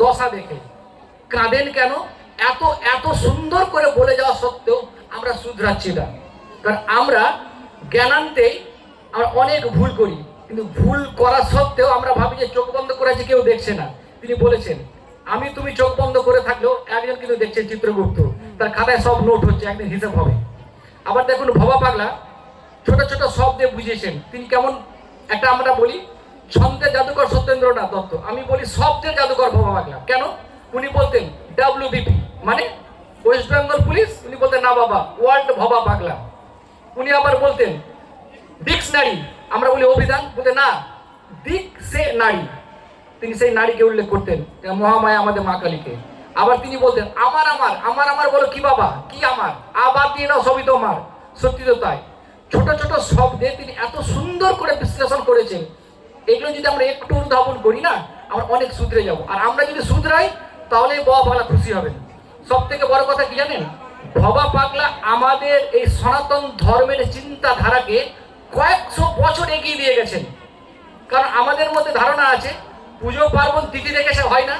দশা দেখে কাঁদেন কেন? এত এত সুন্দর করে বলে যাওয়া সত্ত্বেও আমরা শুধরাচ্ছি না। কারণ আমরা জ্ঞানান্তেই আমরা অনেক ভুল করি, কিন্তু ভুল করা সত্ত্বেও আমরা ভাবি যে চোখ বন্ধ করে আছে, কেউ দেখছে না। তিনি বলেছেন, আমি তুমি চোখ বন্ধ করে থাকলেও একজন কিন্তু দেখছে, চিত্রগুপ্ত, তার খাতায় সব নোট হচ্ছে, একদিন হিসাব হবে। আবার দেখুন ভবা পাগলা ছোট ছোট শব্দে বুঝিয়েছেন। তিনি কেমন একটা, আমরা বলি ছন্দের জাদুকর সত্যেন্দ্রনাথ দত্ত, আমি বলি শব্দের জাদুকর ভবা পাগলা। কেন? উনি বলতেন WBP মানে ওয়েস্ট বেঙ্গল পুলিশ, উনি বলতেন না বাবা, ওয়ার্ল্ড ভবা পাগলা। উনি আবার বলতেন ডিকশনারি, আমরা বলি অভিধান, বলতে না দিক সে নারী, তিনি সেই নারীকে উল্লেখ করতেন, মহামায়া আমাদের মা কালীকে। আবার তিনি বলতেন আমার আমার আমার আমার বলো কি বাবা, কি আমার, আবার দিয়ে নাও সবই তোমার। সত্যি তো তাই, ছোট ছোট শব্দে তিনি এত সুন্দর করে বিশ্লেষণ করেছেন। এগুলো যদি আমরা একটু অনুধাবন করি না, আমরা অনেক শুধরে যাব। আর আমরা যদি শুধরাই তাহলে বাবা পাগলা খুশি হবেন। সব থেকে বড় কথা কি জানেন? ভবা পাগলা আমাদের এই সনাতন ধর্মের চিন্তাধারাকে কয়েকশো বছর এগিয়ে দিয়ে গেছেন। কারণ আমাদের মধ্যে ধারণা আছে পুজো পার্বণ তিথি দেখে সে হয় না,